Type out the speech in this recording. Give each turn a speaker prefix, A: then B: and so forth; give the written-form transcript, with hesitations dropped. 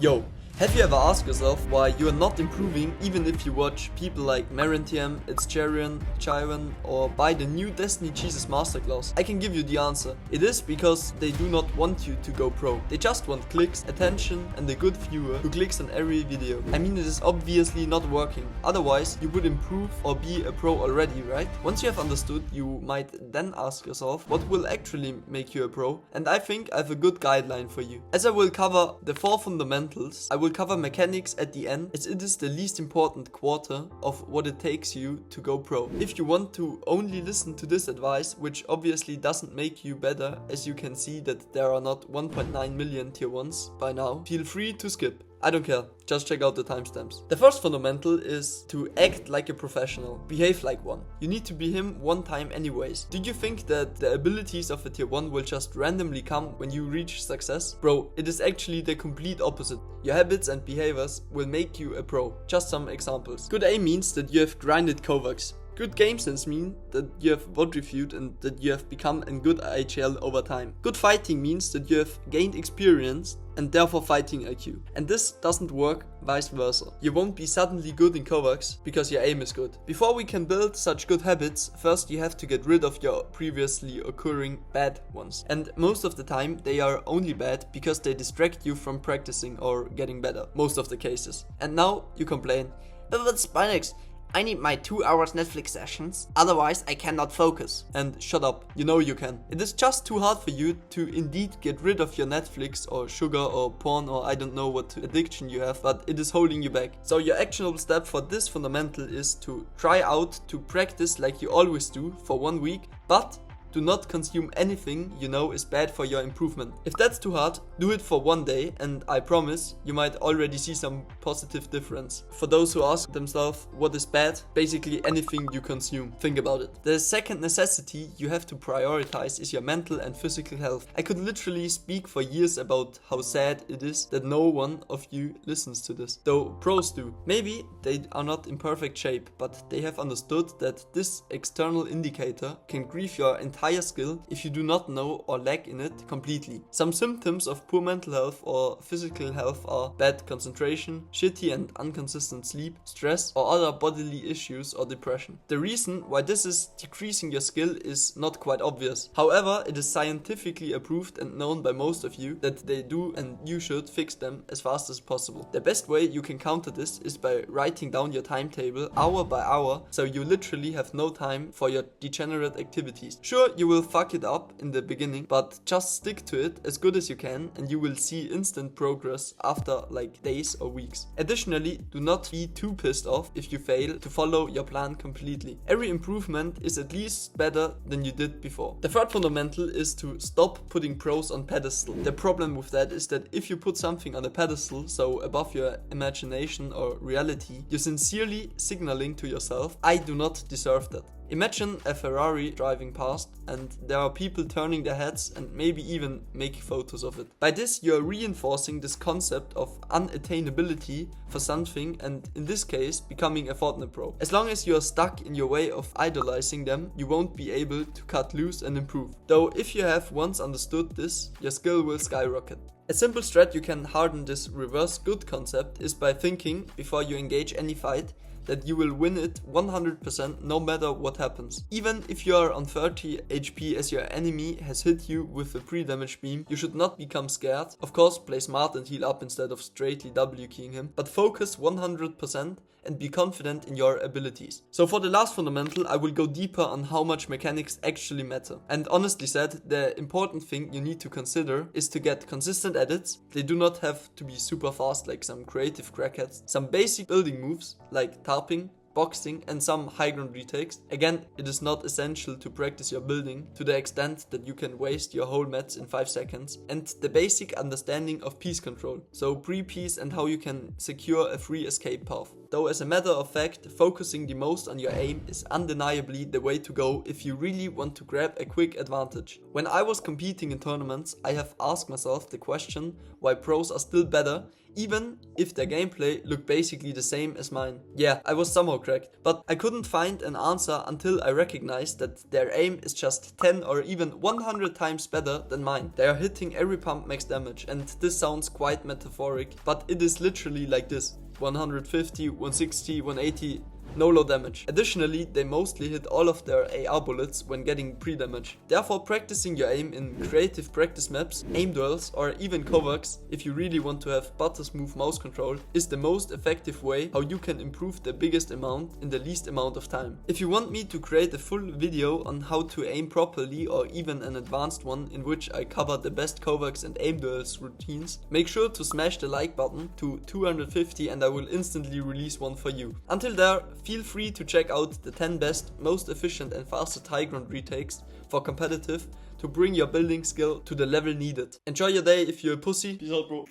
A: Yo, have you ever asked yourself why you are not improving even if you watch people like Marentiam, Itzcharian, Chiron, or buy the new Destiny Jesus Masterclass? I can give you the answer. It is because they do not want you to go pro. They just want clicks, attention, and a good viewer who clicks on every video. I mean, it is obviously not working. Otherwise, you would improve or be a pro already, right? Once you have understood, you might then ask yourself what will actually make you a pro, and I think I have a good guideline for you. As I will cover the 4 fundamentals, I will cover mechanics at the end, as it is the least important quarter of what it takes you to go pro. If you want to only listen to this advice, which obviously doesn't make you better, as you can see that there are not 1.9 million tier 1s by now, feel free to skip. I don't care, just check out the timestamps. The first fundamental is to act like a professional, behave like one. You need to be him one time anyways. Do you think that the abilities of a tier 1 will just randomly come when you reach success? Bro, it is actually the complete opposite. Your habits and behaviors will make you a pro. Just some examples. Good aim means that you have grinded Kovacs. Good game sense mean that you have VOD reviewed and that you have become a good IHL over time. Good fighting means that you have gained experience and therefore fighting IQ. And this doesn't work vice versa. You won't be suddenly good in Kovacs because your aim is good. Before we can build such good habits, first you have to get rid of your previously occurring bad ones. And most of the time they are only bad because they distract you from practicing or getting better. Most of the cases. And now you complain, but Spinex, I need my 2 hours Netflix sessions, otherwise I cannot focus. And shut up, you know you can. It is just too hard for you to indeed get rid of your Netflix or sugar or porn or I don't know what addiction you have, but it is holding you back. So your actionable step for this fundamental is to try out to practice like you always do for 1 week, but do not consume anything you know is bad for your improvement. If that's too hard, do it for 1 day and I promise you might already see some positive difference. For those who ask themselves what is bad, basically anything you consume. Think about it. The second necessity you have to prioritize is your mental and physical health. I could literally speak for years about how sad it is that no one of you listens to this, though pros do. Maybe they are not in perfect shape, but they have understood that this external indicator can grieve your entire skill if you do not know or lack in it completely. Some symptoms of poor mental health or physical health are bad concentration, shitty and inconsistent sleep, stress, or other bodily issues or depression. The reason why this is decreasing your skill is not quite obvious. However, it is scientifically approved and known by most of you that they do, and you should fix them as fast as possible. The best way you can counter this is by writing down your timetable hour by hour, so you literally have no time for your degenerate activities. Sure, you will fuck it up in the beginning, but just stick to it as good as you can and you will see instant progress after like days or weeks. Additionally, do not be too pissed off if you fail to follow your plan completely. Every improvement is at least better than you did before. The third fundamental is to stop putting pros on pedestal. The problem with that is that if you put something on a pedestal, so above your imagination or reality, you're sincerely signaling to yourself, I do not deserve that. Imagine a Ferrari driving past and there are people turning their heads and maybe even making photos of it. By this you are reinforcing this concept of unattainability for something, and in this case becoming a Fortnite pro. As long as you are stuck in your way of idolizing them, you won't be able to cut loose and improve. Though if you have once understood this, your skill will skyrocket. A simple strat you can harden this reverse good concept is by thinking, before you engage any fight, that you will win it 100% no matter what happens. Even if you are on 30 HP as your enemy has hit you with a pre-damage beam, you should not become scared. Of course, play smart and heal up instead of straightly W keying him, but focus 100% and be confident in your abilities. So for the last fundamental, I will go deeper on how much mechanics actually matter. And honestly said, the important thing you need to consider is to get consistent edits. They do not have to be super fast like some creative crackheads. Some basic building moves like tarping, boxing and some high ground retakes. Again, it is not essential to practice your building to the extent that you can waste your whole mats in 5 seconds, and the basic understanding of piece control, so pre-piece and how you can secure a free escape path. Though as a matter of fact, focusing the most on your aim is undeniably the way to go if you really want to grab a quick advantage. When I was competing in tournaments, I have asked myself the question why pros are still better even if their gameplay looked basically the same as mine. Yeah, I was somehow cracked, but I couldn't find an answer until I recognized that their aim is just 10 or even 100 times better than mine. They are hitting every pump max damage, and this sounds quite metaphoric, but it is literally like this: 150, 160, 180, no low damage. Additionally, they mostly hit all of their AR bullets when getting pre-damage. Therefore, practicing your aim in creative practice maps, aim duels, or even coworks, if you really want to have butter smooth mouse control, is the most effective way how you can improve the biggest amount in the least amount of time. If you want me to create a full video on how to aim properly, or even an advanced one in which I cover the best coworks and aim duels routines, make sure to smash the like button to 250 and I will instantly release one for you. Until there, feel free to check out the 10 best, most efficient and fastest high ground retakes for competitive to bring your building skill to the level needed. Enjoy your day if you're a pussy. Peace out, bro.